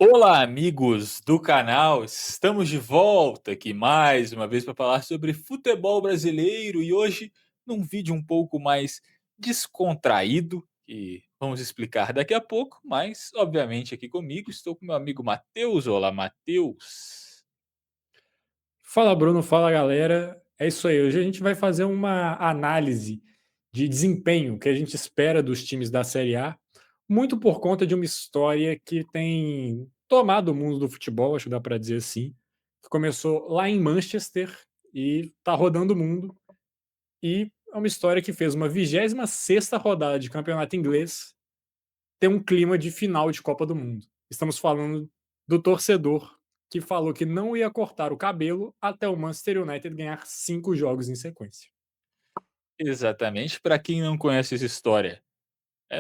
Olá, amigos do canal! Estamos de volta aqui mais uma vez para falar sobre futebol brasileiro e hoje num vídeo um pouco mais descontraído, que vamos explicar daqui a pouco, mas obviamente aqui comigo estou com meu amigo Matheus. Olá, Matheus! Fala Bruno, fala galera. É isso aí. Hoje a gente vai fazer uma análise de desempenho que a gente espera dos times da Série A, muito por conta de uma história que tem tomado o mundo do futebol, acho que dá para dizer assim, que começou lá em Manchester e tá rodando o mundo. E é uma história que fez uma 26ª rodada de campeonato inglês ter um clima de final de Copa do Mundo. Estamos falando do torcedor que falou que não ia cortar o cabelo até o Manchester United ganhar 5 jogos em sequência. Exatamente, para quem não conhece essa história,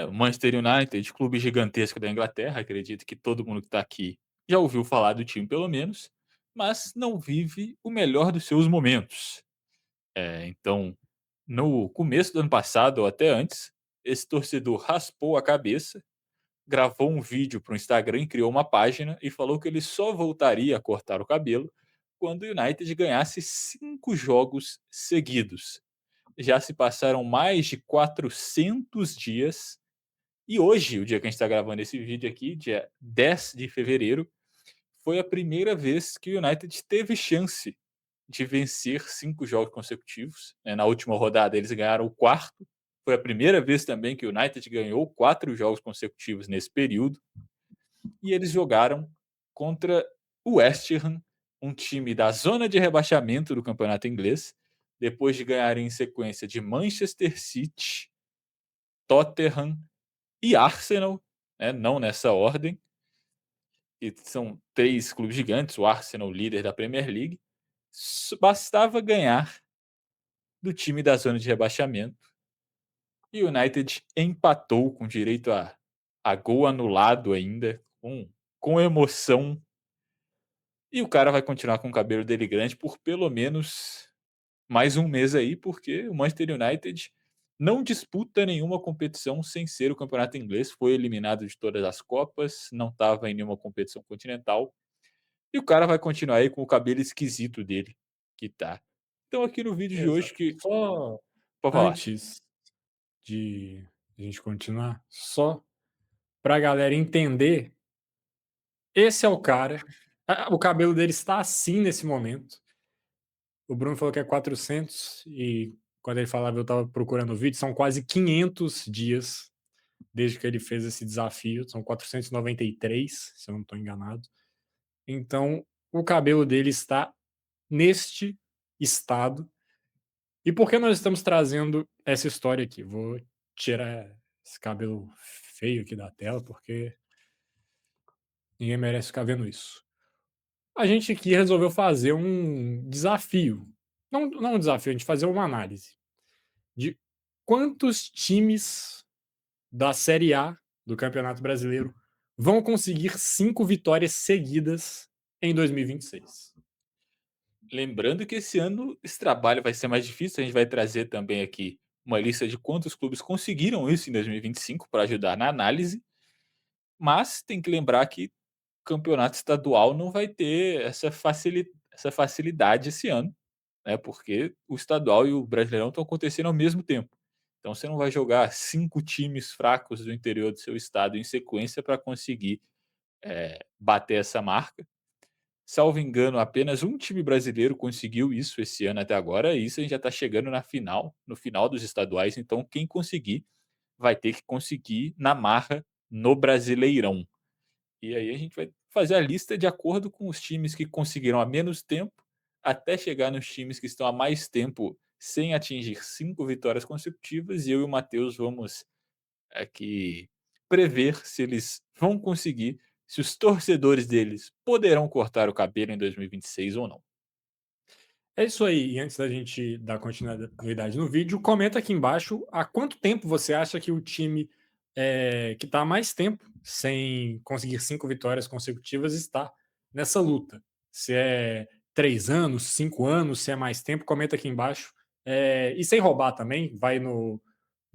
o Manchester United, clube gigantesco da Inglaterra, acredito que todo mundo que está aqui já ouviu falar do time pelo menos, mas não vive o melhor dos seus momentos. Então, no começo do ano passado ou até antes, esse torcedor raspou a cabeça, gravou um vídeo para o Instagram, criou uma página e falou que ele só voltaria a cortar o cabelo quando o United ganhasse 5 jogos seguidos. Já se passaram mais de 400 dias e hoje, o dia que a gente está gravando esse vídeo aqui, dia 10 de fevereiro, foi a primeira vez que o United teve chance de vencer 5 jogos consecutivos, né. Na última rodada eles ganharam o quarto, foi a primeira vez também que o United ganhou 4 jogos consecutivos nesse período, e eles jogaram contra o West Ham, um time da zona de rebaixamento do campeonato inglês, depois de ganharem em sequência de Manchester City, Tottenham e Arsenal, né, não nessa ordem, que são 3 clubes gigantes, o Arsenal líder da Premier League, bastava ganhar do time da zona de rebaixamento. E o United empatou com direito a gol anulado ainda, com emoção. E o cara vai continuar com o cabelo dele grande por pelo menos mais um mês aí, porque o Manchester United não disputa nenhuma competição sem ser o campeonato inglês, foi eliminado de todas as copas, não estava em nenhuma competição continental. E o cara vai continuar aí com o cabelo esquisito dele, que tá. Então aqui no vídeo de hoje Exato. que Só pode falar. antes de a gente continuar, só para a galera entender, esse é o cara. O cabelo dele está assim nesse momento. O Bruno falou que é 400 e quando ele falava eu estava procurando o vídeo, são quase 500 dias desde que ele fez esse desafio, são 493, se eu não estou enganado. Então, o cabelo dele está neste estado. E por que nós estamos trazendo essa história aqui? Vou tirar esse cabelo feio aqui da tela, porque ninguém merece ficar vendo isso. A gente aqui resolveu fazer um desafio. Não um desafio, a gente fazer uma análise de quantos times da Série A do Campeonato Brasileiro vão conseguir 5 vitórias seguidas em 2026. Lembrando que esse ano esse trabalho vai ser mais difícil, a gente vai trazer também aqui uma lista de quantos clubes conseguiram isso em 2025 para ajudar na análise, mas tem que lembrar que campeonato estadual não vai ter essa facilidade esse ano, né, porque o estadual e o Brasileirão estão acontecendo ao mesmo tempo. Então você não vai jogar 5 times fracos do interior do seu estado em sequência para conseguir, bater essa marca. Salvo engano, apenas um time brasileiro conseguiu isso esse ano até agora, e isso a gente já está chegando na final, no final dos estaduais, então quem conseguir vai ter que conseguir na marra no Brasileirão. E aí a gente vai fazer a lista de acordo com os times que conseguiram há menos tempo, até chegar nos times que estão há mais tempo sem atingir 5 vitórias consecutivas, e eu e o Matheus vamos aqui prever se eles vão conseguir, se os torcedores deles poderão cortar o cabelo em 2026 ou não. É isso aí. E antes da gente dar continuidade no vídeo, comenta aqui embaixo há quanto tempo você acha que o time que está há mais tempo sem conseguir 5 vitórias consecutivas está nessa luta. Se é 3 anos, 5 anos, se é mais tempo, comenta aqui embaixo. E sem roubar também, vai no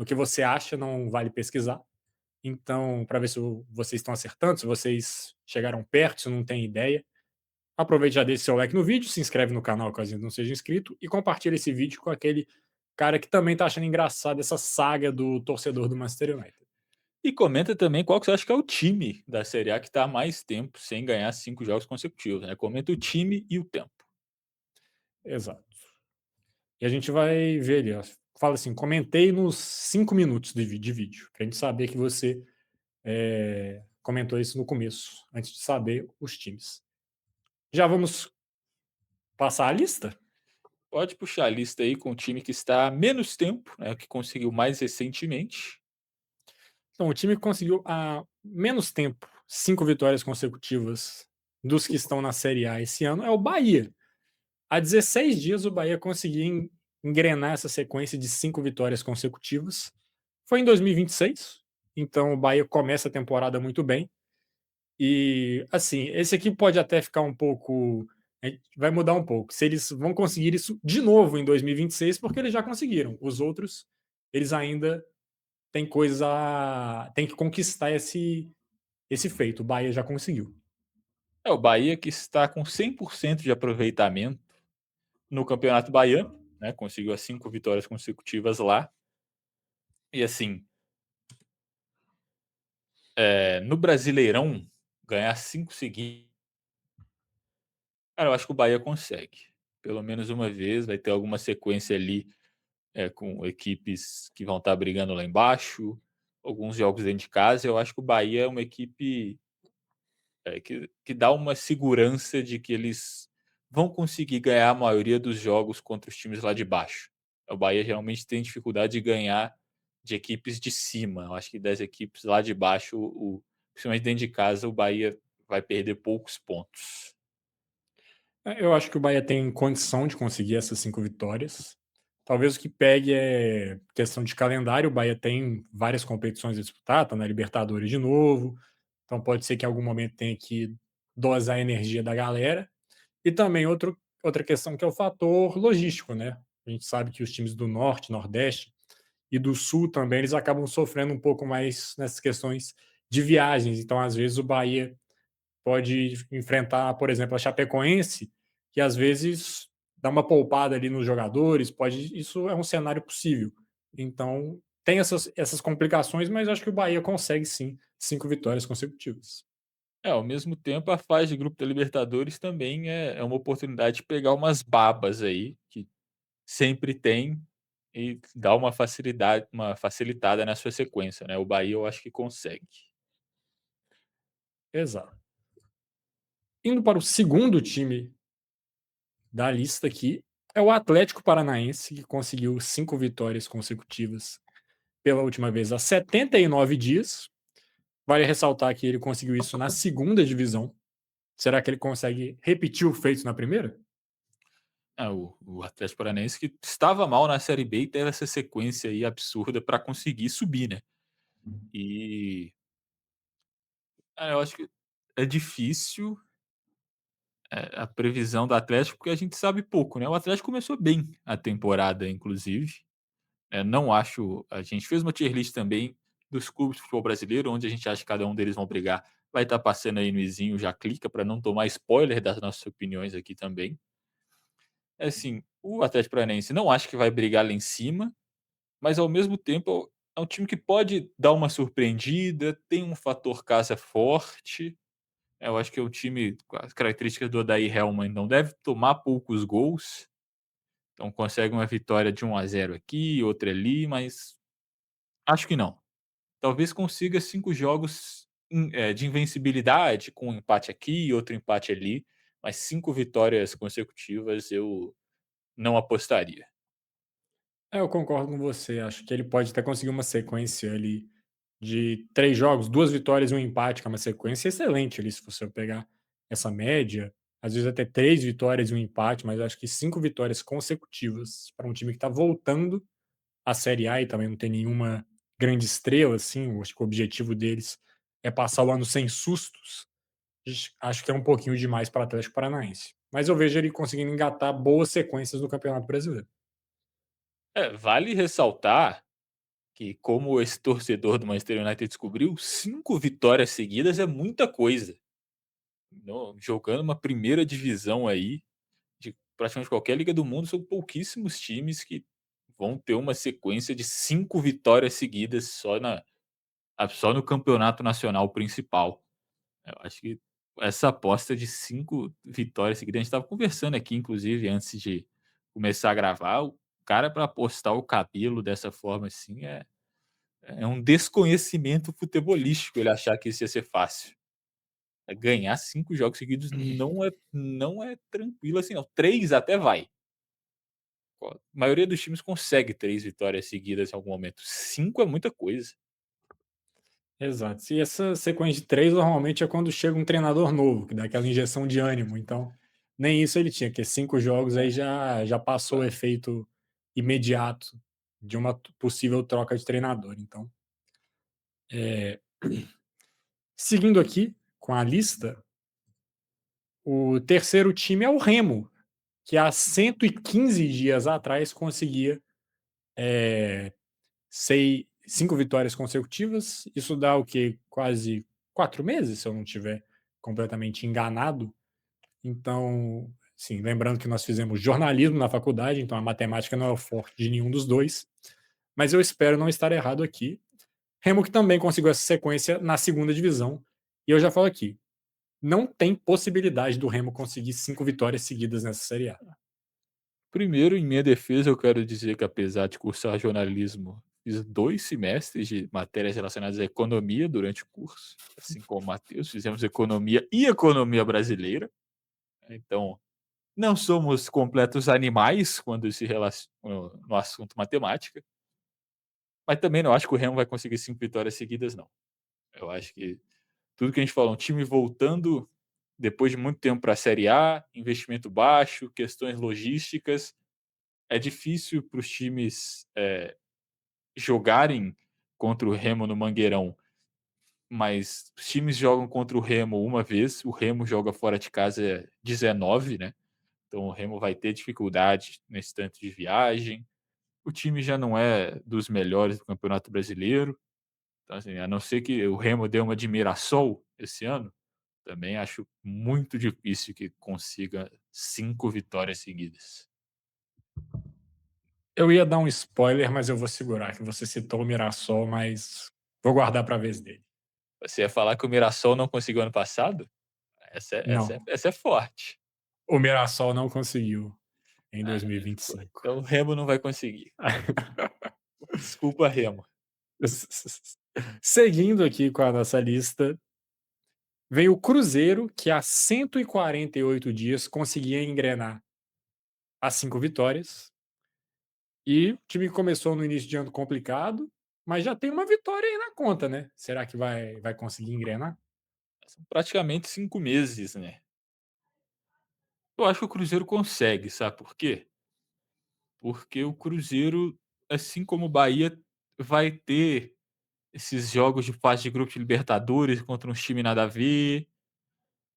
que você acha, não vale pesquisar. Então, para ver se vocês estão acertando, se vocês chegaram perto, se não tem ideia, aproveite e já deixa seu like no vídeo, se inscreve no canal caso ainda não seja inscrito e compartilha esse vídeo com aquele cara que também tá achando engraçado essa saga do torcedor do Manchester United. E comenta também qual que você acha que é o time da Série A que está há mais tempo sem ganhar 5 jogos consecutivos, né. Comenta o time e o tempo. Exato. E a gente vai ver ali, ó, fala assim: "Comentei nos 5 minutos de vídeo", pra gente saber que você, comentou isso no começo, antes de saber os times. Já vamos passar a lista? Pode puxar a lista aí com o time que está há menos tempo, né, que conseguiu mais recentemente. Então, o time que conseguiu há menos tempo 5 vitórias consecutivas dos que estão na Série A esse ano é o Bahia. Há 16 dias o Bahia conseguiu engrenar essa sequência de 5 vitórias consecutivas. Foi em 2026, então o Bahia começa a temporada muito bem. E, assim, esse aqui pode até ficar um pouco. Vai mudar um pouco. Se eles vão conseguir isso de novo em 2026, porque eles já conseguiram. Os outros, eles ainda têm coisas a. Tem que conquistar esse feito. O Bahia já conseguiu. É o Bahia que está com 100% de aproveitamento no Campeonato Baiano, né, conseguiu as 5 vitórias consecutivas lá. E assim, no Brasileirão, ganhar 5 seguidos, cara, eu acho que o Bahia consegue. Pelo menos uma vez, vai ter alguma sequência ali, com equipes que vão estar brigando lá embaixo, alguns jogos dentro de casa. Eu acho que o Bahia é uma equipe, que dá uma segurança de que eles vão conseguir ganhar a maioria dos jogos contra os times lá de baixo. O Bahia geralmente tem dificuldade de ganhar de equipes de cima. Eu acho que das equipes lá de baixo, principalmente dentro de casa, o Bahia vai perder poucos pontos. Eu acho que o Bahia tem condição de conseguir essas 5 vitórias. Talvez o que pegue é questão de calendário. O Bahia tem várias competições a disputar, tá na Libertadores de novo. Então pode ser que em algum momento tenha que dosar a energia da galera. E também outra questão que é o fator logístico, né? A gente sabe que os times do Norte, Nordeste e do Sul também, eles acabam sofrendo um pouco mais nessas questões de viagens. Então, às vezes, o Bahia pode enfrentar, por exemplo, a Chapecoense, que às vezes dá uma poupada ali nos jogadores, pode, isso é um cenário possível. Então, tem essas complicações, mas acho que o Bahia consegue sim 5 vitórias consecutivas. Ao mesmo tempo, a fase de grupo da Libertadores também é uma oportunidade de pegar umas babas aí, que sempre tem, e dar uma facilitada na sua sequência, né. O Bahia eu acho que consegue. Exato. Indo para o segundo time da lista aqui, é o Atlético Paranaense, que conseguiu 5 vitórias consecutivas pela última vez há 79 dias. Vale ressaltar que ele conseguiu isso na segunda divisão. Será que ele consegue repetir o feito na primeira? O Atlético Paranaense que estava mal na Série B e teve essa sequência aí absurda para conseguir subir, né. E, eu acho que é difícil, a previsão do Atlético, porque a gente sabe pouco, né. O Atlético começou bem a temporada inclusive, não acho, a gente fez uma tier list também dos clubes de futebol brasileiro, onde a gente acha que cada um deles vão brigar, vai estar passando aí no izinho, já clica para não tomar spoiler das nossas opiniões aqui também. Assim, o Atlético Paranaense não acho que vai brigar lá em cima, mas ao mesmo tempo é um time que pode dar uma surpreendida, tem um fator casa forte. Eu acho que é um time com as características do Odair Hellmann, não deve tomar poucos gols, então consegue uma vitória de 1-0 aqui, outra ali, mas acho que não. Talvez consiga 5 jogos de invencibilidade, com um empate aqui, outro empate ali, mas 5 vitórias consecutivas eu não apostaria. Eu concordo com você. Acho que ele pode até conseguir uma sequência ali de 3 jogos, 2 vitórias e um empate, que é uma sequência excelente ali, se você pegar essa média. Às vezes até 3 vitórias e um empate, mas acho que 5 vitórias consecutivas para um time que está voltando à Série A e também não tem nenhuma grande estrela, assim. Eu acho que o objetivo deles é passar o ano sem sustos. Acho que é um pouquinho demais para o Atlético Paranaense. Mas eu vejo ele conseguindo engatar boas sequências no Campeonato Brasileiro. Vale ressaltar que como esse torcedor do Manchester United descobriu, 5 vitórias seguidas é muita coisa. Jogando uma primeira divisão aí, de praticamente qualquer liga do mundo, são pouquíssimos times que vão ter uma sequência de 5 vitórias seguidas só no campeonato nacional principal. Eu acho que essa aposta de 5 vitórias seguidas, a gente estava conversando aqui inclusive antes de começar a gravar, o cara para apostar o cabelo dessa forma assim é um desconhecimento futebolístico ele achar que isso ia ser fácil. Ganhar 5 jogos seguidos não é tranquilo assim não, 3 até vai. A maioria dos times consegue 3 vitórias seguidas em algum momento, 5 é muita coisa. Exato. E essa sequência de 3 normalmente é quando chega um treinador novo, que dá aquela injeção de ânimo, então, nem isso ele tinha, porque 5 jogos aí É, já passou o exato. efeito imediato de uma possível troca de treinador, então, eh, seguindo aqui com a lista, o terceiro time é o Remo, que há 115 dias atrás conseguia, sei 5 vitórias consecutivas, isso dá o quê? Quase 4 meses, se eu não estiver completamente enganado. Então, sim, lembrando que nós fizemos jornalismo na faculdade, então a matemática não é o forte de nenhum dos 2, mas eu espero não estar errado aqui. Remo que também conseguiu essa sequência na segunda divisão, e eu já falo aqui, não tem possibilidade do Remo conseguir 5 vitórias seguidas nessa Série A. Primeiro, em minha defesa, eu quero dizer que apesar de cursar jornalismo, fiz 2 semestres de matérias relacionadas à economia durante o curso, assim como o Matheus, fizemos economia e economia brasileira, então não somos completos animais quando se relaciona no assunto matemática, mas também não acho que o Remo vai conseguir 5 vitórias seguidas não. Eu acho que tudo que a gente falou, um time voltando depois de muito tempo para a Série A, investimento baixo, questões logísticas, é difícil para os times, jogarem contra o Remo no Mangueirão, mas os times jogam contra o Remo uma vez, o Remo joga fora de casa 19, né, então o Remo vai ter dificuldade nesse tanto de viagem. O time já não é dos melhores do Campeonato Brasileiro, então, assim, a não ser que o Remo dê uma de Mirassol esse ano, também acho muito difícil que consiga 5 vitórias seguidas. Eu ia dar um spoiler, mas eu vou segurar, que você citou o Mirassol, mas vou guardar para a vez dele. Você ia falar que o Mirassol não conseguiu ano passado? Não, Essa é forte. o Mirassol não conseguiu em Ah, pô, 2025. então o Remo não vai conseguir. Desculpa, Remo. Seguindo aqui com a nossa lista, vem o Cruzeiro, que há 148 dias conseguia engrenar as 5 vitórias. E o time começou no início de ano complicado, mas já tem uma vitória aí na conta, né? Será que vai conseguir engrenar? São praticamente 5 meses, né. Eu acho que o Cruzeiro consegue, sabe por quê? Porque o Cruzeiro, assim como o Bahia, vai ter esses jogos de fase de grupo de Libertadores contra uns time nada a ver.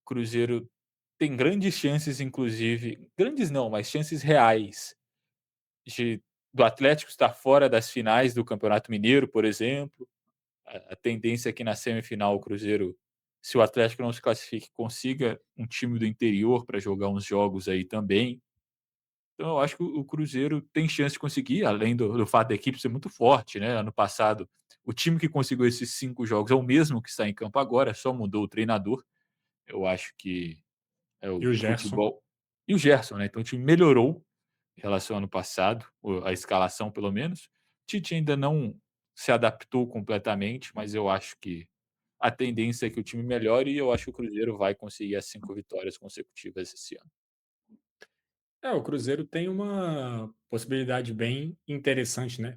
O Cruzeiro tem grandes chances, inclusive grandes não, mas chances reais de do Atlético estar fora das finais do Campeonato Mineiro, por exemplo. A tendência é que na semifinal o Cruzeiro, se o Atlético não se classifique, consiga um time do interior para jogar uns jogos aí também. Então eu acho que o Cruzeiro tem chance de conseguir, além do fato da equipe ser muito forte, né, ano passado, o time que conseguiu esses 5 jogos é o mesmo que está em campo agora, só mudou o treinador. Eu acho que é E o o o Gerson? futebol e o Gerson, né, então o time melhorou em relação ao ano passado, a escalação pelo menos. O Tite ainda não se adaptou completamente, mas eu acho que a tendência é que o time melhore e eu acho que o Cruzeiro vai conseguir as 5 vitórias consecutivas esse ano. É, o Cruzeiro tem uma possibilidade bem interessante, né?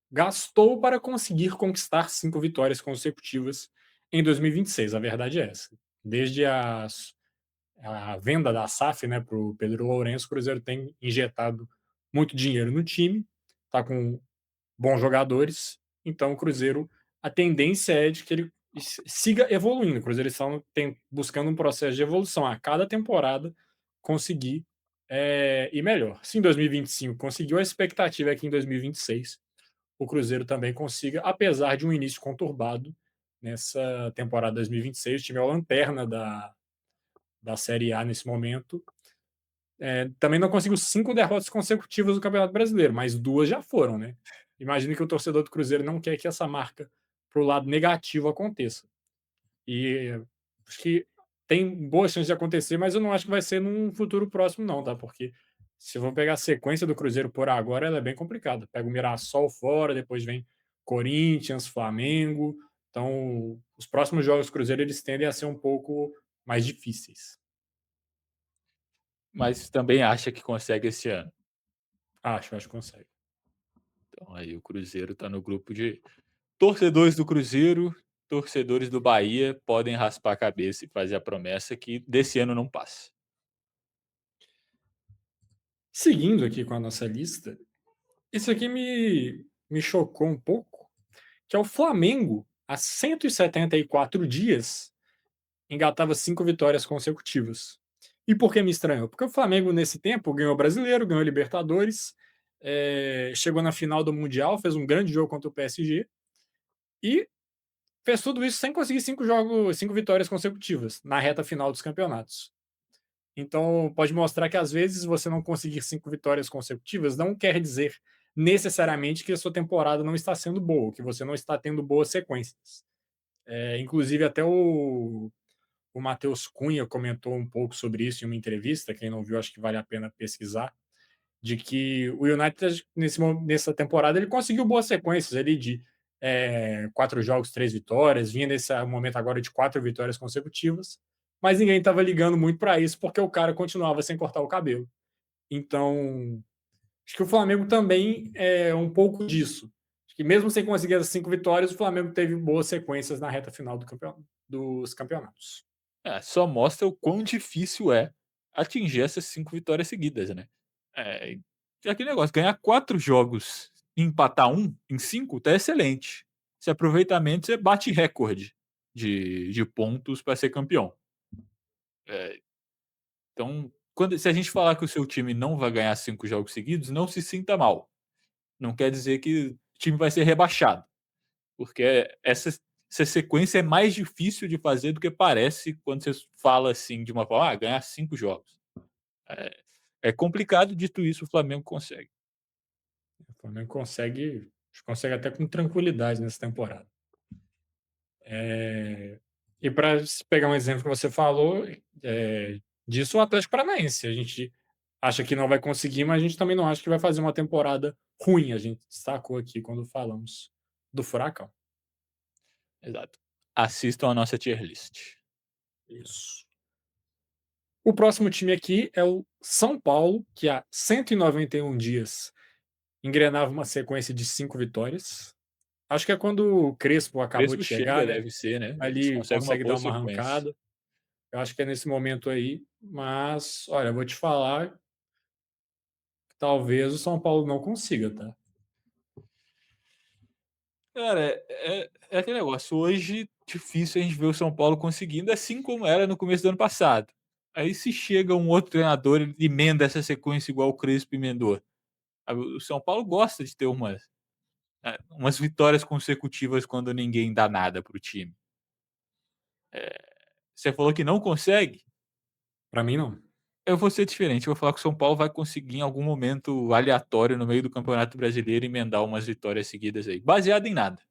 Gastou para conseguir conquistar 5 vitórias consecutivas em 2026, a verdade é essa. Desde a venda da SAF, né, para o Pedro Lourenço, o Cruzeiro tem injetado muito dinheiro no time, está com bons jogadores, então o Cruzeiro, a tendência é de que ele siga evoluindo. O Cruzeiro está buscando um processo de evolução a cada temporada, conseguir ir melhor. Se em 2025 conseguiu, a expectativa é que em 2026 o Cruzeiro também consiga, apesar de um início conturbado nessa temporada 2026. O time é o lanterna da Série A nesse momento. Também não conseguiu 5 derrotas consecutivas no Campeonato Brasileiro, mas 2 já foram, né. Imagino que o torcedor do Cruzeiro não quer que essa marca para o lado negativo aconteça. E acho que tem boas chances de acontecer, mas eu não acho que vai ser num futuro próximo não, tá, porque se for pegar a sequência do Cruzeiro por agora, ela é bem complicada. Pega o Mirassol fora, depois vem Corinthians, Flamengo, então os próximos jogos do Cruzeiro eles tendem a ser um pouco mais difíceis. Mas também acha que consegue esse ano. Acho que consegue. Então aí o Cruzeiro está no grupo de torcedores do Cruzeiro, torcedores do Bahia podem raspar a cabeça e fazer a promessa que desse ano não passa. Seguindo aqui com a nossa lista, isso aqui me chocou um pouco, que é o Flamengo, há 174 dias, engatava 5 vitórias consecutivas. E por que me estranhou? Porque o Flamengo, nesse tempo, ganhou o Brasileiro, ganhou a Libertadores, chegou na final do Mundial, fez um grande jogo contra o PSG e fez tudo isso sem conseguir 5 vitórias consecutivas na reta final dos campeonatos. Então, pode mostrar que às vezes você não conseguir 5 vitórias consecutivas não quer dizer necessariamente que a sua temporada não está sendo boa, que você não está tendo boas sequências. Inclusive, até o Matheus Cunha comentou um pouco sobre isso em uma entrevista. Quem não viu, acho que vale a pena pesquisar. De que o United, nessa temporada, ele conseguiu boas sequências ali de 4 jogos, 3 vitórias, vinha nesse momento agora de 4 vitórias consecutivas, mas ninguém estava ligando muito para isso porque o cara continuava sem cortar o cabelo. Então, acho que o Flamengo também é um pouco disso. Acho que mesmo sem conseguir as 5 vitórias, o Flamengo teve boas sequências na reta final dos campeonatos. É, só mostra o quão difícil é atingir essas 5 vitórias seguidas, né. É aquele negócio, ganhar 4 jogos e empatar um em 5 tá excelente. Esse aproveitamento você bate recorde de pontos para ser campeão. Eh, então, se a gente falar que o seu time não vai ganhar 5 jogos seguidos, não se sinta mal. Não quer dizer que o time vai ser rebaixado, porque essa sequência é mais difícil de fazer do que parece quando você fala assim de uma forma: "Ah, ganhar 5 jogos". É complicado, dito isso, o Flamengo consegue. O Flamengo consegue até com tranquilidade nessa temporada. E para pegar um exemplo que você falou, disso o Atlético Paranaense. A gente acha que não vai conseguir, mas a gente também não acha que vai fazer uma temporada ruim. A gente destacou aqui quando falamos do Furacão. Exato. Assistam a nossa tier list. Isso. O próximo time aqui é o São Paulo, que há 191 dias engrenava uma sequência de 5 vitórias. Acho que é quando o Crespo acabou Crespo de chegar, chega, né? deve ser, né, eles Ali conseguem uma consegue dar boa uma sequência. arrancada. Eu acho que é nesse momento aí, mas olha, eu vou te falar que talvez o São Paulo não consiga, tá? Cara, é aquele negócio, hoje difícil a gente ver o São Paulo conseguindo, assim como era no começo do ano passado. Aí se chega um outro treinador, ele emenda essa sequência igual o Crespo emendou. O São Paulo gosta de ter umas vitórias consecutivas quando ninguém dá nada para o time. Você falou que não consegue? Pra mim não. Eu vou ser diferente, eu vou falar que o São Paulo vai conseguir em algum momento aleatório no meio do Campeonato Brasileiro emendar umas vitórias seguidas aí, baseado em nada.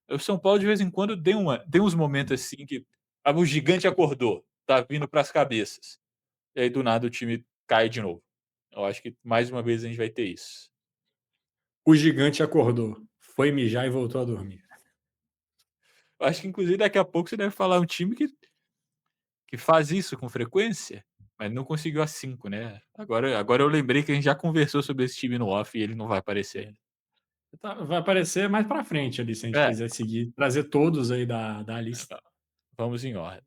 O São Paulo de vez em quando tem uns momentos assim que o gigante acordou, tá vindo para as cabeças, e aí do nada o time cai de novo. Eu acho que mais uma vez a gente vai ter isso. O gigante acordou, foi mijar e voltou a dormir. Eu acho que inclusive daqui a pouco você deve falar um time que faz isso com frequência, mas não conseguiu as 5, né. Agora eu lembrei que a gente já conversou sobre esse time no off e ele não vai aparecer É. ainda. Vai aparecer mais pra frente ali, se a gente É, quiser seguir, trazer todos aí da lista. vamos em ordem.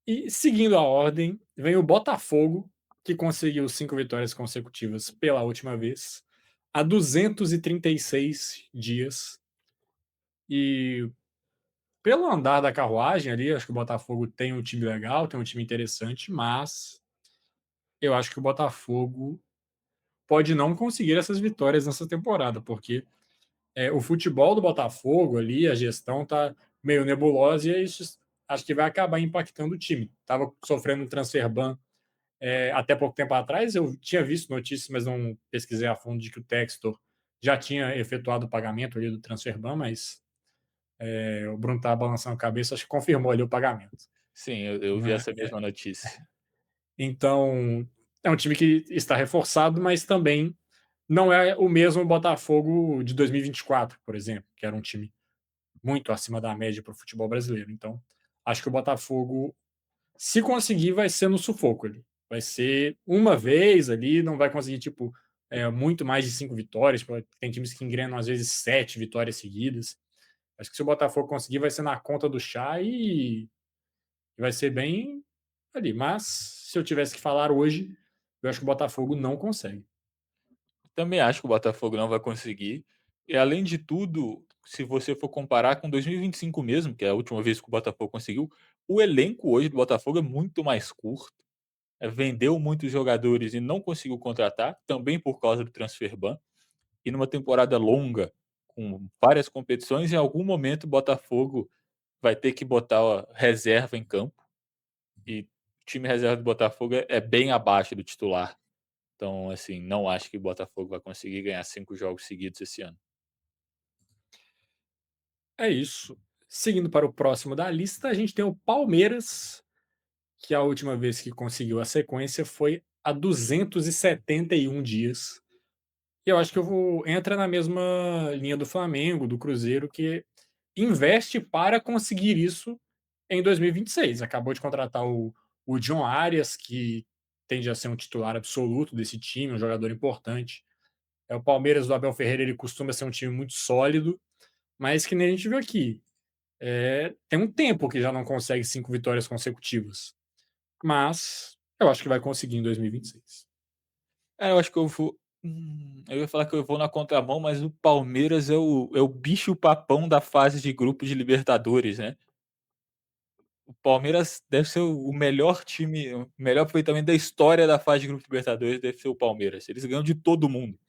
E seguindo a ordem, vem o Botafogo, que conseguiu 5 vitórias consecutivas pela última vez, há 236 dias. E pelo andar da carruagem ali, acho que o Botafogo tem um time legal, tem um time interessante, mas eu acho que o Botafogo pode não conseguir essas vitórias nessa temporada, porque o futebol do Botafogo ali, a gestão tá meio nebulosa e isso acho que vai acabar impactando o time. Tava sofrendo um transfer ban até pouco tempo atrás, eu tinha visto notícias, mas não pesquisei a fundo de que o Textor já tinha efetuado o pagamento ali do transfer ban, mas o Bruno estava balançando a cabeça, acho que confirmou ali o pagamento. Sim, eu vi Né? essa mesma notícia. Então, é um time que está reforçado, mas também não é o mesmo Botafogo de 2024, por exemplo, que era um time muito acima da média para o futebol brasileiro. Então, acho que o Botafogo, se conseguir, vai ser no sufoco ali. Vai ser uma vez ali, não vai conseguir, tipo, muito mais de 5 vitórias. Tem times que engrenam, às vezes, 7 vitórias seguidas. Acho que se o Botafogo conseguir, vai ser na conta do chá e vai ser bem ali. Mas, se eu tivesse que falar hoje, eu acho que o Botafogo não consegue. Também acho que o Botafogo não vai conseguir. E além de tudo, se você for comparar com 2025 mesmo, que é a última vez que o Botafogo conseguiu, o elenco hoje do Botafogo é muito mais curto. Vendeu muitos jogadores e não conseguiu contratar, também por causa do transfer ban. E numa temporada longa, com várias competições, em algum momento o Botafogo vai ter que botar a reserva em campo. E o time reserva do Botafogo é bem abaixo do titular. Então, assim, não acho que o Botafogo vai conseguir ganhar 5 jogos seguidos esse ano. É isso. Seguindo para o próximo da lista, a gente tem o Palmeiras, que a última vez que conseguiu a sequência foi há 271 dias. E eu acho que entra na mesma linha do Flamengo, do Cruzeiro, que investe para conseguir isso em 2026. Acabou de contratar o John Arias, que tende a ser um titular absoluto desse time, um jogador importante. O Palmeiras do Abel Ferreira, ele costuma ser um time muito sólido, mas que nem a gente viu aqui. Tem um tempo que já não consegue 5 vitórias consecutivas. Mas eu acho que vai conseguir em 2026. Eu acho que eu ia falar que eu vou na contramão, mas o Palmeiras é o bicho-papão da fase de grupos de Libertadores, né. O Palmeiras deve ser o melhor time, o melhor aproveitamento da história da fase de grupos de Libertadores deve ser o Palmeiras. Eles ganham de todo mundo.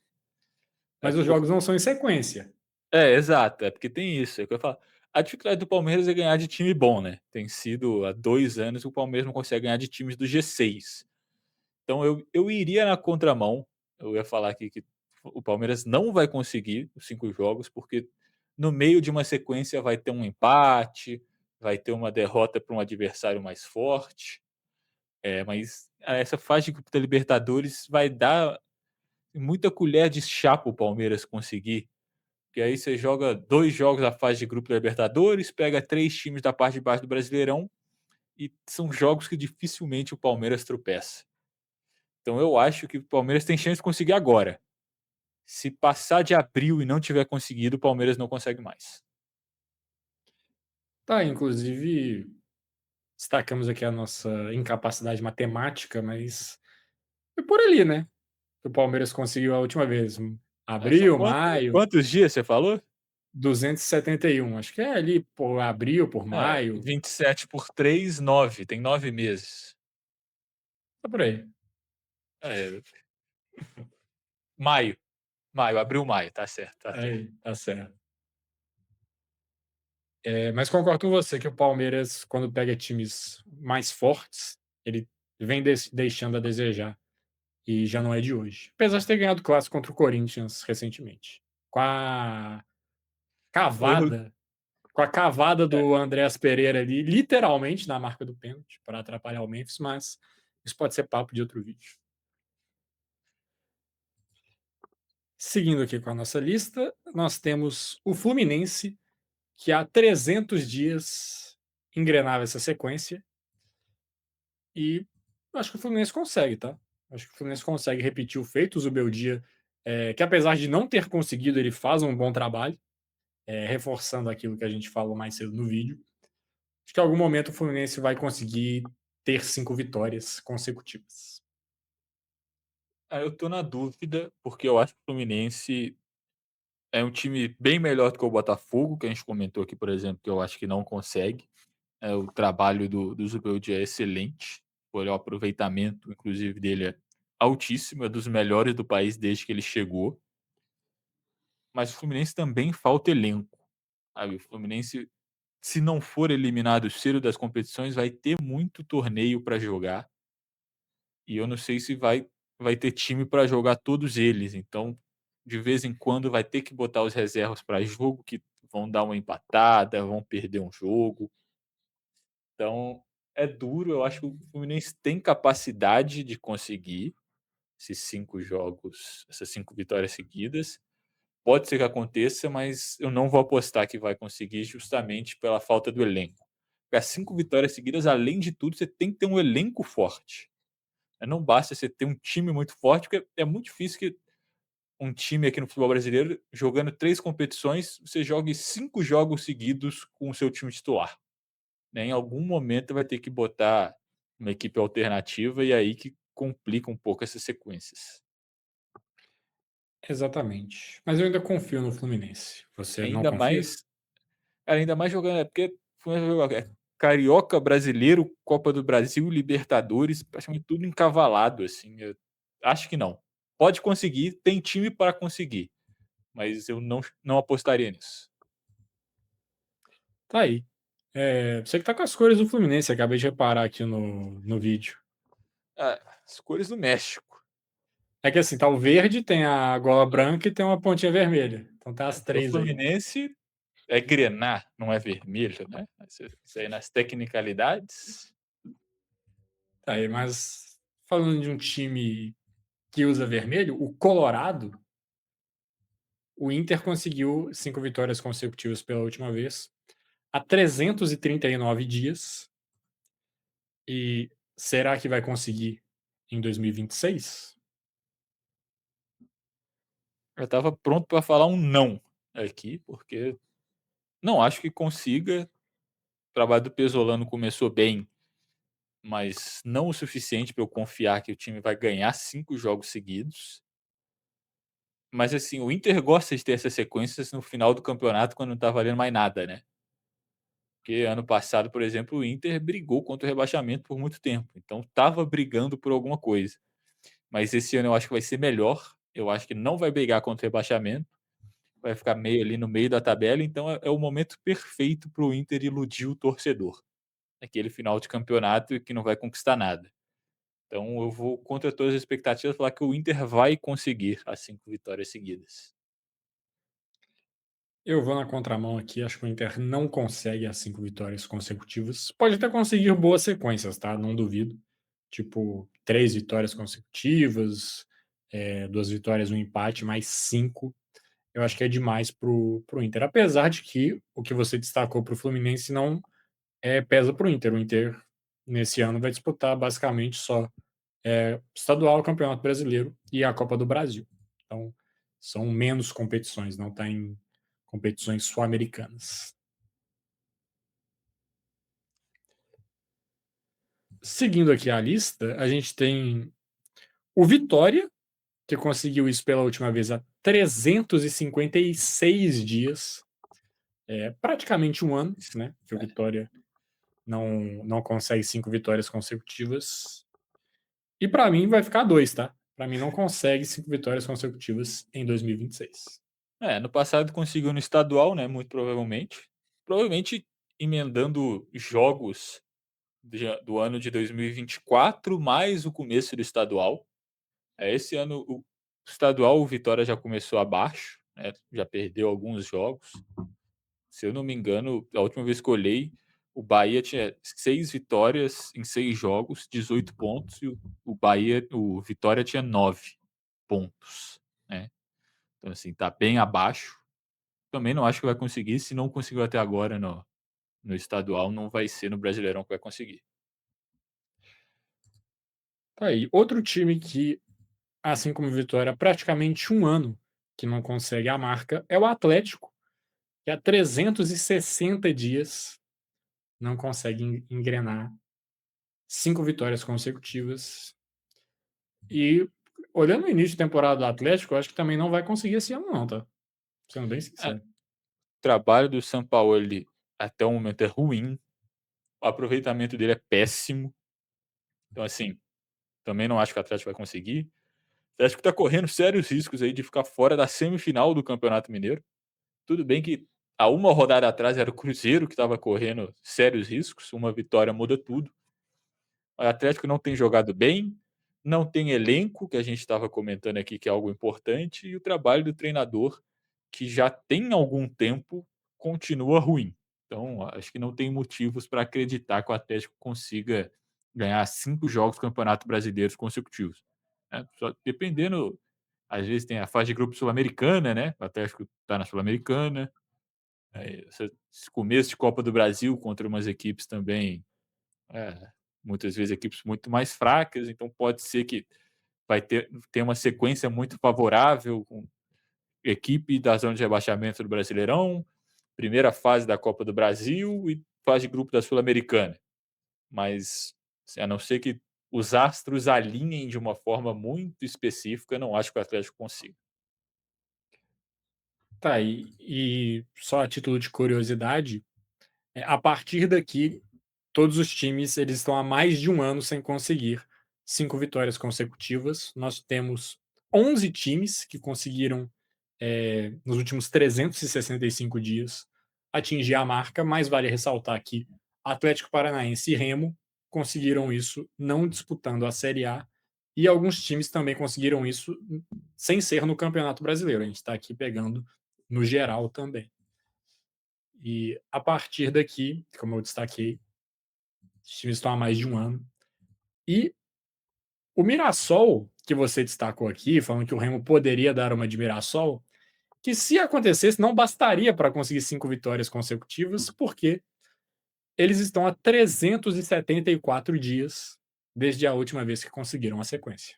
É Mas os por jogos não são em sequência. exato, é porque tem isso, é o que eu ia falar. A dificuldade do Palmeiras é ganhar de time bom, né. Tem sido há 2 anos que o Palmeiras não consegue ganhar de times do G6. Então eu iria na contramão, eu ia falar aqui que o Palmeiras não vai conseguir os 5 jogos, porque no meio de uma sequência vai ter um empate, vai ter uma derrota para um adversário mais forte, mas essa fase de grupo da Libertadores vai dar muita colher de chá para o Palmeiras conseguir, porque aí você joga 2 jogos da fase de grupo da Libertadores, pega 3 times da parte de baixo do Brasileirão, e são jogos que dificilmente o Palmeiras tropeça. Então eu acho que o Palmeiras tem chance de conseguir agora. Se passar de abril e não tiver conseguido, o Palmeiras não consegue mais. Tá, inclusive, destacamos aqui a nossa incapacidade matemática, mas foi por ali, né? Que o Palmeiras conseguiu a última vez. São Abril, maio, quantos dias você falou? 271. Acho que é ali por abril, por maio. 27 por 3, 9. Tem 9 meses. Tá por aí. É, maio. Maio, abril, maio. Tá certo, tá certo. Aí, tá certo. Mas concordo com você que o Palmeiras, quando pega times mais fortes, ele vem deixando a desejar. E já não é de hoje. Apesar de ter ganhado o clássico contra o Corinthians recentemente. Com a Foi no cavada, com a cavada é, do Andréas Pereira ali, literalmente na marca do pênalti, para atrapalhar o Memphis, mas isso pode ser papo de outro vídeo. Seguindo aqui com a nossa lista, nós temos o Fluminense, que há 300 dias engrenava essa sequência, e acho que o Fluminense consegue, tá? Acho que o Fluminense consegue repetir o feito. O Zubeldia, que apesar de não ter conseguido, ele faz um bom trabalho, reforçando aquilo que a gente falou mais cedo no vídeo. Acho que em algum momento o Fluminense vai conseguir ter 5 vitórias consecutivas. eu tô na dúvida, porque eu acho que o Fluminense é um time bem melhor do que o Botafogo, que a gente comentou aqui, por exemplo, que eu acho que não consegue. O trabalho do Zubeldia é excelente. Olha, o aproveitamento, inclusive, dele altíssimo, é dos melhores do país desde que ele chegou, mas o Fluminense também falta elenco, sabe. O Fluminense, se não for eliminado cedo das competições, vai ter muito torneio para jogar, e eu não sei se vai ter time para jogar todos eles, então, de vez em quando vai ter que botar os reservas para jogo que vão dar uma empatada, vão perder um jogo. Então, é duro, eu acho que o Fluminense tem capacidade de conseguir esses 5 jogos, essas 5 vitórias seguidas. Pode ser que aconteça, mas eu não vou apostar que vai conseguir justamente pela falta do elenco. Porque as 5 vitórias seguidas, além de tudo, você tem que ter um elenco forte. Não basta você ter um time muito forte, porque é muito difícil que um time aqui no futebol brasileiro, jogando 3 competições, você jogue 5 jogos seguidos com o seu time titular, né. Em algum momento vai ter que botar uma equipe alternativa e aí que complica um pouco essas sequências. Exatamente. Mas eu ainda confio no Fluminense. Você não Ainda confia? mais Cara, ainda mais jogando porque carioca, brasileiro, Copa do Brasil, Libertadores, praticamente tudo encavalado, assim, eu acho que não. Pode conseguir, tem time para conseguir, mas eu não apostaria nisso. Tá aí. Você que tá com as cores do Fluminense, acabei de reparar aqui no vídeo. Ah, as cores do México. É que assim, tá o verde, tem a gola branca e tem uma pontinha vermelha. Então tá as Porque o 3 aí. Fluminense é grená, não é vermelho, né, isso aí nas tecnicalidades. Tá aí, mas falando de um time que usa vermelho, o Colorado, o Inter conseguiu 5 vitórias consecutivas pela última vez, há 339 dias. E será que vai conseguir em 2026? Eu estava pronto para falar um não aqui, porque não acho que consiga. O trabalho do Pesolano começou bem, mas não o suficiente para eu confiar que o time vai ganhar 5 jogos seguidos. Mas, assim, o Inter gosta de ter essas sequências no final do campeonato quando não tá valendo mais nada, né. Porque ano passado, por exemplo, o Inter brigou contra o rebaixamento por muito tempo, então estava brigando por alguma coisa. Mas esse ano eu acho que vai ser melhor, eu acho que não vai brigar contra o rebaixamento, vai ficar meio ali no meio da tabela, então é o momento perfeito para o Inter iludir o torcedor. Aquele final de campeonato e que não vai conquistar nada. Então eu vou contra todas as expectativas falar que o Inter vai conseguir as 5 vitórias seguidas. Eu vou na contramão aqui, acho que o Inter não consegue as 5 vitórias consecutivas. Pode até conseguir boas sequências, tá, não duvido. Tipo, 3 vitórias consecutivas, 2 vitórias, um empate, mais 5. Eu acho que é demais pro Inter. Apesar de que o que você destacou para o Fluminense não, pesa para o Inter. O Inter, nesse ano, vai disputar basicamente só estadual, Campeonato Brasileiro e a Copa do Brasil. Então, são menos competições, não está em competições sul-americanas. Seguindo aqui a lista, a gente tem o Vitória, que conseguiu isso pela última vez há 356 dias, praticamente um ano, né? Que o Vitória não consegue 5 vitórias consecutivas. E para mim vai ficar 2, tá? Para mim não consegue 5 vitórias consecutivas em 2026. No passado conseguiu no estadual, né, muito provavelmente. Provavelmente emendando jogos do ano de 2024 mais o começo do estadual. Esse ano o estadual o Vitória já começou abaixo, né, já perdeu alguns jogos. Se eu não me engano, a última vez que eu olhei, o Bahia tinha 6 vitórias em 6 jogos, 18 pontos, e o Vitória tinha 9 pontos, né. Então, assim, tá bem abaixo. Também não acho que vai conseguir, se não conseguiu até agora no estadual, não vai ser no Brasileirão que vai conseguir. Tá aí. Outro time que, assim como o Vitória, há praticamente um ano que não consegue a marca é o Atlético, que há 360 dias não consegue engrenar 5 vitórias consecutivas. E olhando o início de temporada do Atlético, eu acho que também não vai conseguir esse ano, não, tá? Sendo bem É, o sincero. trabalho do Sampaoli até o momento é ruim, o aproveitamento dele é péssimo. Então, assim, também não acho que o Atlético vai conseguir. O Atlético tá correndo sérios riscos aí de ficar fora da semifinal do Campeonato Mineiro. Tudo bem que há uma rodada atrás era o Cruzeiro que estava correndo sérios riscos, uma vitória muda tudo. O Atlético não tem jogado bem, não tem elenco, que a gente estava comentando aqui que é algo importante, e o trabalho do treinador, que já tem algum tempo, continua ruim. Então, acho que não tem motivos para acreditar que o Atlético consiga ganhar 5 jogos do Campeonato Brasileiro consecutivos, né. Só dependendo, às vezes tem a fase de grupo sul-americana, né, o Atlético está na sul-americana, esse começo de Copa do Brasil contra umas equipes também, é, muitas vezes equipes muito mais fracas, então pode ser que vai ter uma sequência muito favorável com equipe da zona de rebaixamento do Brasileirão, primeira fase da Copa do Brasil e fase de grupo da Sul-Americana. Mas, assim, a não ser que os astros alinhem de uma forma muito específica, não acho que o Atlético consiga. Tá, só a título de curiosidade, a partir daqui, todos os times eles estão há mais de um ano sem conseguir 5 vitórias consecutivas. Nós temos 11 times que conseguiram, nos últimos 365 dias, atingir a marca, mas vale ressaltar que Atlético Paranaense e Remo conseguiram isso não disputando a Série A, e alguns times também conseguiram isso sem ser no Campeonato Brasileiro. A gente está aqui pegando no geral também. E a partir daqui, como eu destaquei, os times estão há mais de um ano. E o Mirassol, que você destacou aqui, falando que o Remo poderia dar uma de Mirassol, que se acontecesse, não bastaria para conseguir 5 vitórias consecutivas, porque eles estão há 374 dias desde a última vez que conseguiram a sequência.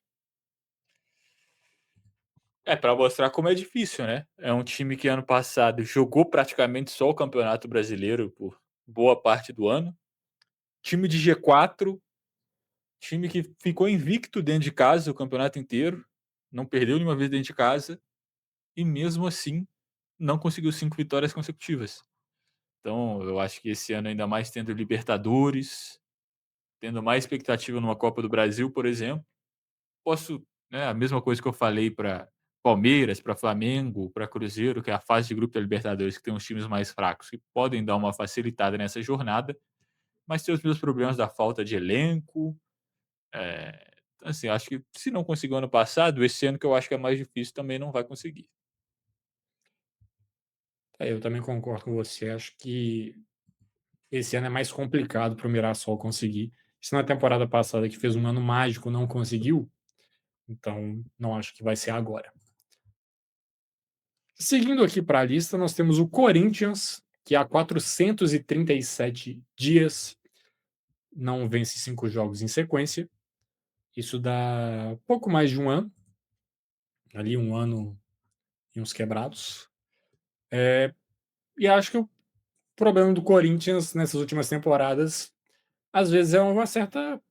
É, para mostrar como é difícil, né. É um time que ano passado jogou praticamente só o Campeonato Brasileiro por boa parte do ano, time de G4, time que ficou invicto dentro de casa o campeonato inteiro, não perdeu nenhuma vez dentro de casa, e mesmo assim não conseguiu 5 vitórias consecutivas. Então, eu acho que esse ano, ainda mais tendo Libertadores, tendo mais expectativa numa Copa do Brasil, por exemplo, posso, né, a mesma coisa que eu falei para Palmeiras, para Flamengo, para Cruzeiro, que é a fase de grupo da Libertadores, que tem uns times mais fracos, que podem dar uma facilitada nessa jornada, mas tem os meus problemas da falta de elenco. Então, assim, acho que se não conseguiu ano passado, esse ano que eu acho que é mais difícil, também não vai conseguir. Eu também concordo com você. Acho que esse ano é mais complicado para o Mirassol conseguir. Se na temporada passada, que fez um ano mágico, não conseguiu, então não acho que vai ser agora. Seguindo aqui para a lista, nós temos o Corinthians, que há 437 dias não vence 5 jogos em sequência. Isso dá pouco mais de um ano, ali um ano e uns quebrados. E acho que o problema do Corinthians nessas últimas temporadas, às vezes, é uma certa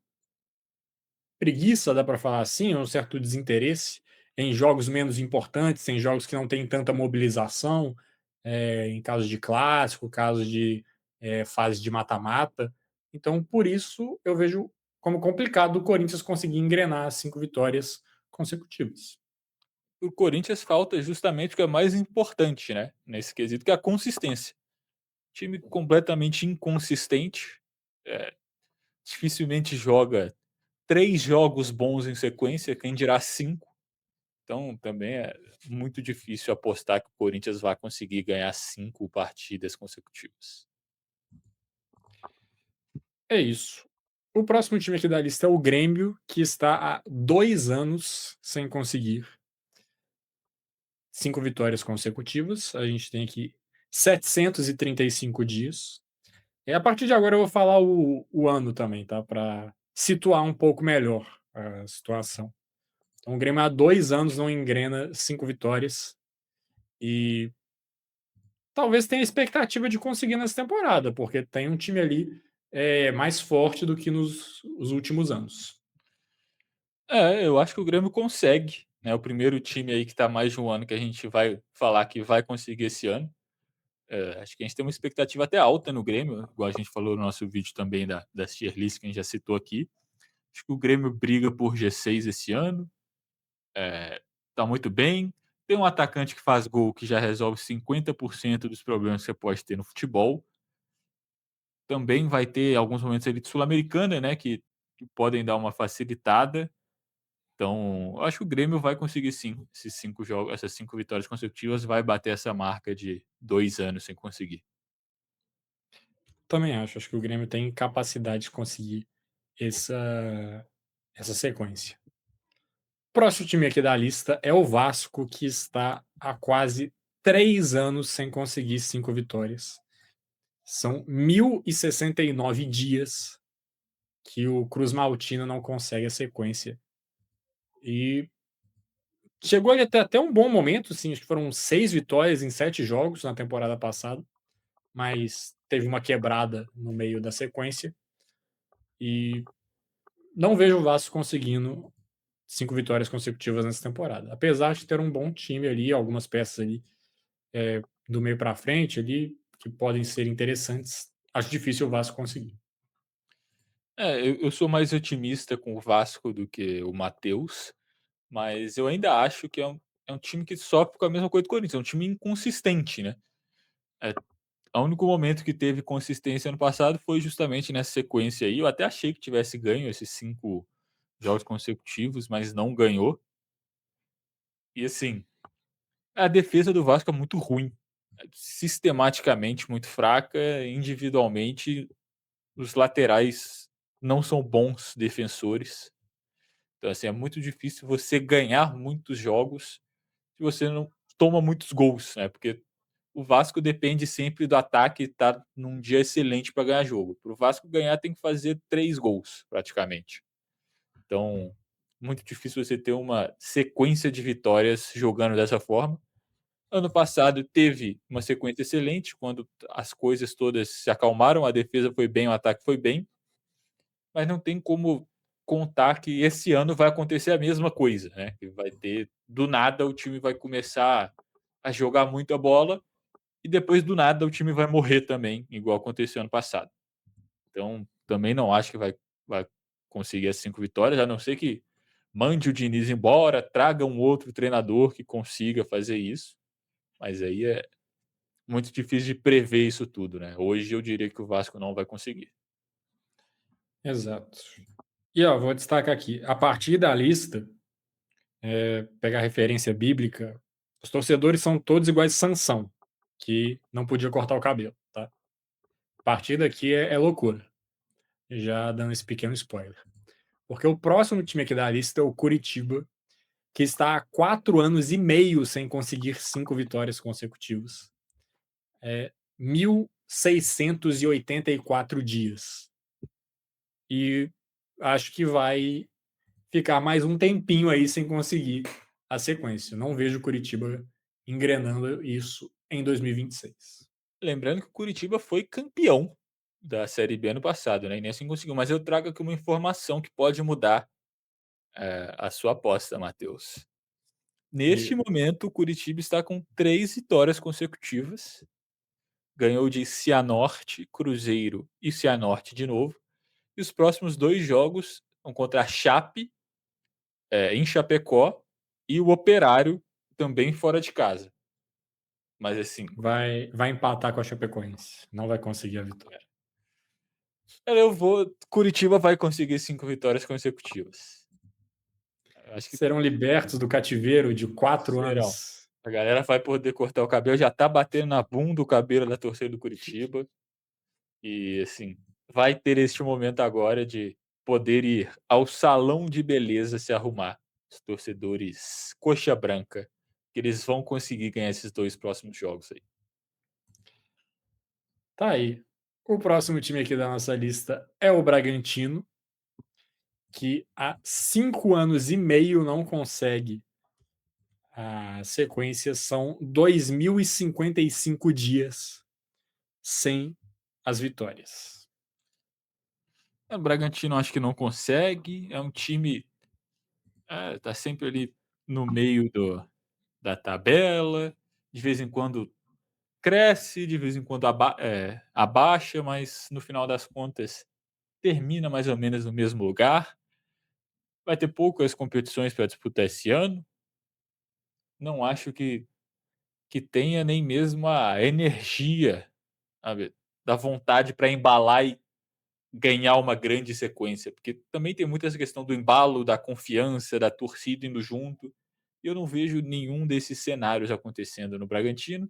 preguiça, dá para falar assim, um certo desinteresse em jogos menos importantes, em jogos que não tem tanta mobilização, em casos de clássico, casos de fase de mata-mata. Então, por isso, eu vejo como complicado o Corinthians conseguir engrenar 5 vitórias consecutivas. O Corinthians falta justamente o que é mais importante, né, nesse quesito, que é a consistência. Time completamente inconsistente, eh, dificilmente joga 3 jogos bons em sequência, quem dirá 5. Então também é muito difícil apostar que o Corinthians vai conseguir ganhar 5 partidas consecutivas. É isso. O próximo time aqui da lista é o Grêmio, que está há 2 anos sem conseguir 5 vitórias consecutivas. A gente tem aqui 735 dias. E a partir de agora eu vou falar o ano também, tá? Para situar um pouco melhor a situação. Então o Grêmio há 2 anos não engrena 5 vitórias e talvez tenha expectativa de conseguir nessa temporada, porque tem um time ali mais forte do que nos os últimos anos. É, eu acho que o Grêmio consegue, né, o primeiro time aí que está mais de um ano que a gente vai falar que vai conseguir esse ano. Acho que a gente tem uma expectativa até alta no Grêmio, igual a gente falou no nosso vídeo também das tier list que a gente já citou aqui. Acho que o Grêmio briga por G6 esse ano, tá muito bem. Tem um atacante que faz gol que já resolve 50% dos problemas que você pode ter no futebol. Também vai ter alguns momentos ali de Sul-Americana, né, que podem dar uma facilitada. Então, eu acho que o Grêmio vai conseguir sim, esses 5 jogos essas 5 vitórias consecutivas, vai bater essa marca de 2 anos sem conseguir. Também acho que o Grêmio tem capacidade de conseguir essa essa sequência. Próximo time aqui da lista é o Vasco, que está há quase 3 anos sem conseguir 5 vitórias. São 1.069 dias que o Cruz Maltino não consegue a sequência. E chegou ele até um bom momento, sim, acho que foram 6 vitórias em 7 jogos na temporada passada, mas teve uma quebrada no meio da sequência e não vejo o Vasco conseguindo 5 vitórias consecutivas nessa temporada. Apesar de ter um bom time ali, algumas peças ali, do meio para frente ali, que podem ser interessantes, acho difícil o Vasco conseguir. Eu sou mais otimista com o Vasco do que o Matheus, mas eu ainda acho que é um time que sofre com a mesma coisa do Corinthians, é um time inconsistente, né. É, o único momento que teve consistência ano passado foi justamente nessa sequência aí, eu até achei que tivesse ganho esses 5 jogos consecutivos, mas não ganhou. E assim, a defesa do Vasco é muito ruim, sistematicamente muito fraca, individualmente os laterais não são bons defensores. Então, assim, é muito difícil você ganhar muitos jogos se você não toma muitos gols, né, porque o Vasco depende sempre do ataque estar num dia excelente para ganhar jogo. Para o Vasco ganhar tem que fazer 3 gols, praticamente. Então, muito difícil você ter uma sequência de vitórias jogando dessa forma. Ano passado teve uma sequência excelente, quando as coisas todas se acalmaram, a defesa foi bem, o ataque foi bem, mas não tem como contar que esse ano vai acontecer a mesma coisa, né, que vai ter do nada o time vai começar a jogar muita bola e depois do nada o time vai morrer também, igual aconteceu ano passado. Então, também não acho que vai conseguir as 5 vitórias, a não ser que mande o Diniz embora, traga um outro treinador que consiga fazer isso, mas aí é muito difícil de prever isso tudo, né. Hoje eu diria que o Vasco não vai conseguir. Exato. E ó, vou destacar aqui, a partir da lista, pegar referência bíblica, os torcedores são todos iguais Sansão, que não podia cortar o cabelo, tá? A partir daqui é loucura, já dando esse pequeno spoiler. Porque o próximo time aqui da lista é o Curitiba, que está há 4 anos e meio sem conseguir 5 vitórias consecutivas. 1.684 dias. E acho que vai ficar mais um tempinho aí sem conseguir a sequência. Não vejo o Curitiba engrenando isso em 2026. Lembrando que o Curitiba foi campeão da Série B ano passado, né, e nem assim conseguiu, mas eu trago aqui uma informação que pode mudar, a sua aposta, Matheus. Neste Diga. momento, o Curitiba está com 3 vitórias consecutivas, ganhou de Cianorte, Cruzeiro e Cianorte de novo, e os próximos 2 jogos são contra a Chape, em Chapecó, e o Operário, também fora de casa. Mas assim, Vai empatar com a Chapecoense. Não vai conseguir a vitória. eu vou Curitiba vai conseguir 5 vitórias consecutivas. Eu acho que Serão libertos do cativeiro de 4 serão. anos. A galera vai poder cortar o cabelo, já tá batendo na bunda o cabelo da torcida do Curitiba. E, assim, vai ter este momento agora de poder ir ao salão de beleza se arrumar. Os torcedores coxa branca, que eles vão conseguir ganhar esses 2 próximos jogos aí. Tá aí. O próximo time aqui da nossa lista é o Bragantino, que há 5 anos e meio não consegue a sequência. São 2.055 dias sem as vitórias. O Bragantino acho que não consegue, é um time, tá sempre ali no meio da tabela, de vez em quando cresce, de vez em quando abaixa, mas no final das contas termina mais ou menos no mesmo lugar. vai ter poucas competições para disputar esse ano. Não acho que tenha nem mesmo a energia, sabe, da vontade para embalar e ganhar uma grande sequência, porque também tem muito essa questão do embalo, da confiança, da torcida indo junto, e eu não vejo nenhum desses cenários acontecendo no Bragantino,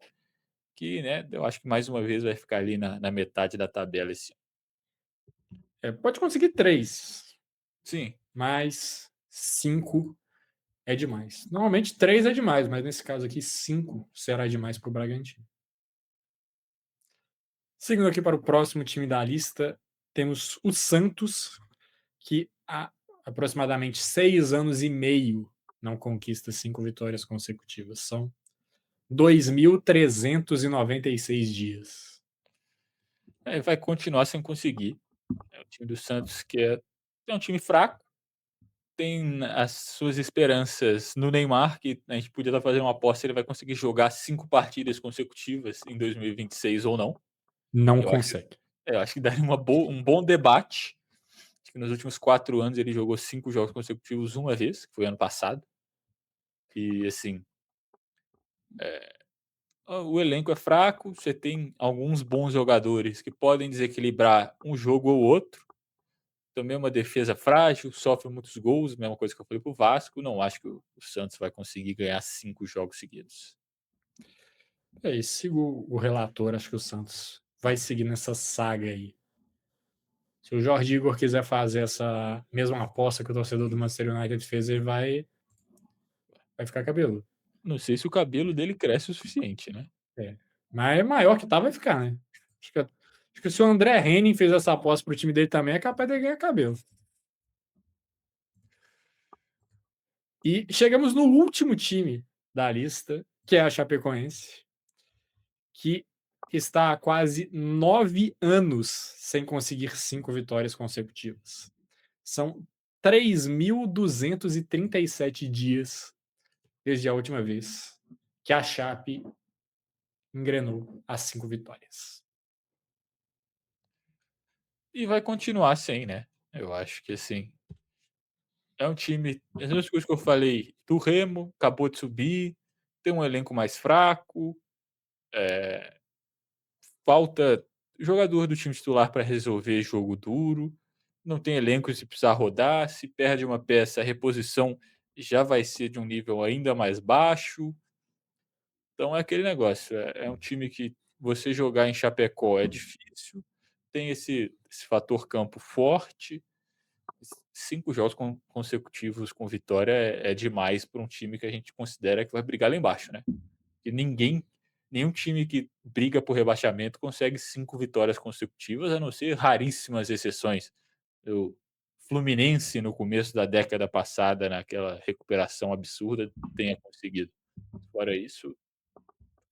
que, né, eu acho que mais uma vez vai ficar ali na metade da tabela esse ano. Pode conseguir 3, Sim, mas 5 é demais. Normalmente 3 é demais, mas nesse caso aqui 5 será demais para o Bragantino. Seguindo aqui para o próximo time da lista, temos o Santos, que há aproximadamente 6 anos e meio não conquista 5 vitórias consecutivas. São 2.396 dias. vai continuar sem conseguir. É o time do Santos que é um time fraco, tem as suas esperanças no Neymar, que a gente podia estar fazendo uma aposta se ele vai conseguir jogar 5 partidas consecutivas em 2026 ou não. Não Eu acho consegue. eu acho que daria um bom debate. Acho que nos últimos 4 anos ele jogou 5 jogos consecutivos uma vez, que foi ano passado. E assim, o elenco é fraco, você tem alguns bons jogadores que podem desequilibrar um jogo ou outro. Também é uma defesa frágil, sofre muitos gols, mesma coisa que eu falei para o Vasco. Não acho que o Santos vai conseguir ganhar 5 jogos seguidos. E sigo o relator, acho que o Santos vai seguir nessa saga aí. Se o Jorge Igor quiser fazer essa mesma aposta que o torcedor do Manchester United fez, ele vai ficar cabeludo. Não sei se o cabelo dele cresce o suficiente, né. É. Mas é maior que tá, vai ficar, né? Acho que, acho que se o André Henning fez essa aposta pro time dele também, é capaz de ganhar cabelo. E chegamos no último time da lista, que é a Chapecoense, que está há quase 9 anos sem conseguir 5 vitórias consecutivas. São 3.237 dias desde a última vez que a Chape engrenou as 5 vitórias. E vai continuar sem, né. Eu acho que, assim, é um time as mesmas coisas que eu falei do Remo, acabou de subir, tem um elenco mais fraco, eh, falta jogador do time titular para resolver jogo duro, não tem elenco se precisar rodar, se perde uma peça, a reposição já vai ser de um nível ainda mais baixo. Então é aquele negócio, é um time que você jogar em Chapecó é difícil, tem esse fator campo forte, 5 jogos consecutivos com vitória é demais para um time que a gente considera que vai brigar lá embaixo, né. E nenhum time que briga por rebaixamento consegue 5 vitórias consecutivas, a não ser raríssimas exceções. O Fluminense no começo da década passada, naquela recuperação absurda, tenha conseguido. Fora isso,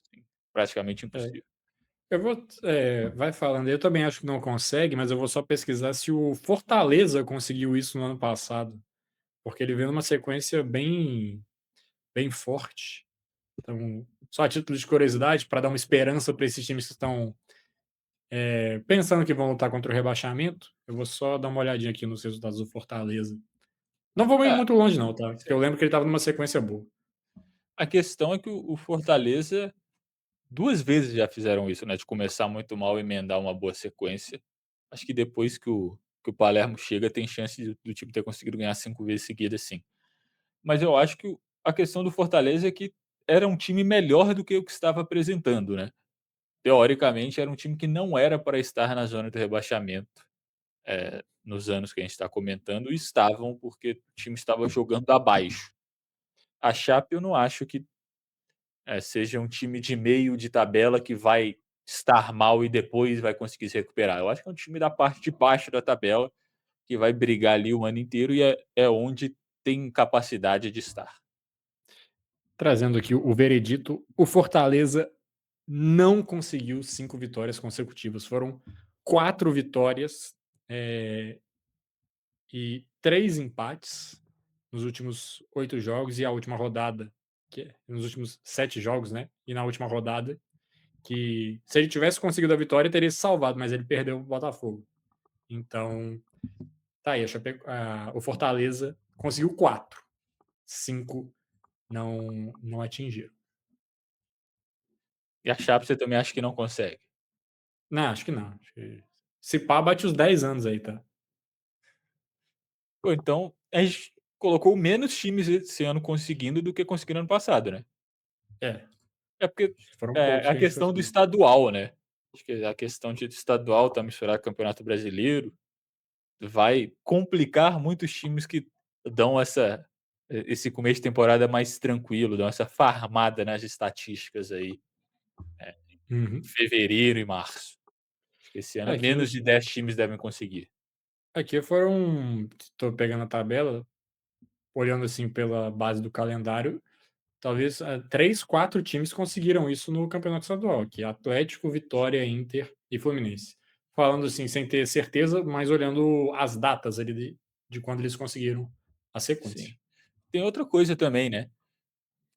assim, praticamente É, impossível. eu vou, vai falando, eu também acho que não consegue, mas eu vou só pesquisar se o Fortaleza conseguiu isso no ano passado, porque ele veio numa sequência bem forte. Então, só a título de curiosidade, para dar uma esperança para esses times que estão pensando que vão lutar contra o rebaixamento, eu vou só dar uma olhadinha aqui nos resultados do Fortaleza. Não vou ir Ah, muito longe, não, tá? Porque sim. eu lembro que ele estava numa sequência boa. A questão é que o Fortaleza 2 vezes já fizeram isso, né, de começar muito mal e emendar uma boa sequência. Acho que depois que o Palermo chega, tem chance do time ter conseguido ganhar 5 vezes seguidas, sim. Mas eu acho que a questão do Fortaleza é que era um time melhor do que o que estava apresentando, né. Teoricamente, era um time que não era para estar na zona do rebaixamento, nos anos que a gente está comentando, e estavam, porque o time estava jogando abaixo. A Chape eu não acho que seja um time de meio de tabela que vai estar mal e depois vai conseguir se recuperar. Eu acho que é um time da parte de baixo da tabela, que vai brigar ali o ano inteiro e é onde tem capacidade de estar. Trazendo aqui o veredito, o Fortaleza não conseguiu 5 vitórias consecutivas. Foram 4 vitórias, e 3 empates nos últimos 8 jogos, e a última rodada, nos últimos 7 jogos, né? E na última rodada, que se ele tivesse conseguido a vitória, teria se salvado, mas ele perdeu o Botafogo. Então, tá aí, o Fortaleza conseguiu 4, 5 não atingiram. E a Chape você também acha que não consegue? Não, acho que não, acho que se pá bate os 10 anos aí, tá. Pô, então a gente colocou menos times esse ano conseguindo do que conseguiram ano passado, né. É, É porque, acho que foram poucos a que a gente questão do conseguiu. estadual, né. Acho que a questão de estadual tá misturado com o Campeonato Brasileiro, vai complicar muitos times que dão esse começo de temporada mais tranquilo, dão essa farmada nas estatísticas aí, em Uhum. fevereiro e março. Acho que esse ano É, aqui menos de 10 times devem conseguir. aqui foram tô pegando a tabela, olhando, assim, pela base do calendário, talvez, 3, 4 times conseguiram isso no campeonato estadual, que é Atlético, Vitória, Inter e Fluminense. Falando, assim, sem ter certeza, mas olhando as datas ali de quando eles conseguiram a sequência. Sim. Tem outra coisa também, né,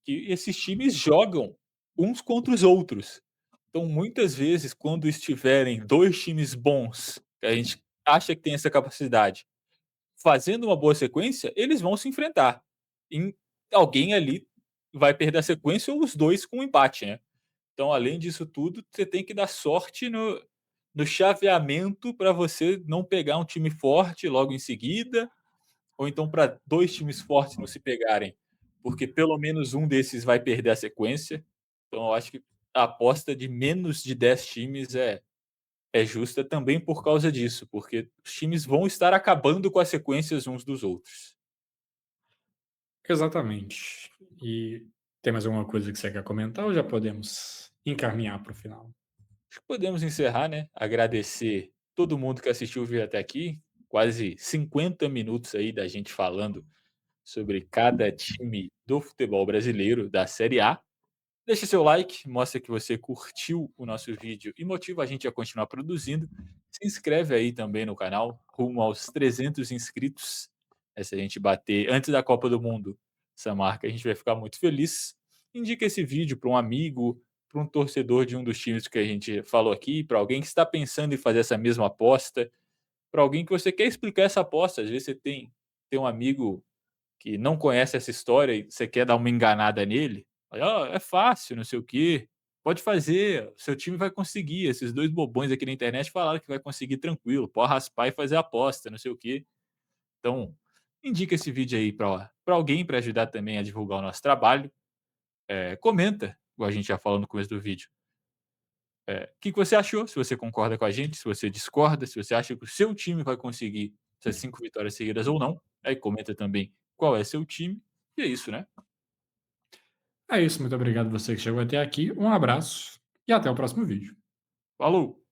que esses times jogam uns contra os outros. Então, muitas vezes, quando estiverem 2 times bons, que a gente acha que tem essa capacidade, fazendo uma boa sequência, eles vão se enfrentar. Em alguém ali vai perder a sequência ou os 2 com um empate, né. Então, além disso tudo, você tem que dar sorte no chaveamento para você não pegar um time forte logo em seguida, ou então para 2 times fortes não se pegarem, porque pelo menos um desses vai perder a sequência. Então eu acho que a aposta de menos de 10 times é justa também por causa disso, porque os times vão estar acabando com as sequências uns dos outros. Exatamente. E tem mais alguma coisa que você quer comentar ou já podemos encaminhar para o final? Acho que podemos encerrar, né, agradecer todo mundo que assistiu o vídeo até aqui, quase 50 minutos aí da gente falando sobre cada time do futebol brasileiro da Série A. Deixe seu like, mostra que você curtiu o nosso vídeo e motiva a gente a continuar produzindo. Se inscreve aí também no canal, rumo aos 300 inscritos. Se a gente bater antes da Copa do Mundo essa marca, a gente vai ficar muito feliz. Indica esse vídeo para um amigo, para um torcedor de um dos times que a gente falou aqui, para alguém que está pensando em fazer essa mesma aposta, para alguém que você quer explicar essa aposta. Às vezes você tem um amigo que não conhece essa história e você quer dar uma enganada nele, fala: "Ó, é fácil, não sei o quê, pode fazer, seu time vai conseguir, esses 2 bobões aqui na internet falaram que vai conseguir tranquilo, pode raspar e fazer aposta, não sei o quê". Então, indica esse vídeo aí para alguém, para ajudar também a divulgar o nosso trabalho. Comenta, igual a gente já falou no começo do vídeo, o que que você achou, se você concorda com a gente, se você discorda, se você acha que o seu time vai conseguir essas 5 vitórias seguidas ou não. Aí comenta também qual é seu time, e é isso, né. É isso, muito obrigado você que chegou até aqui, um abraço e até o próximo vídeo. Falou!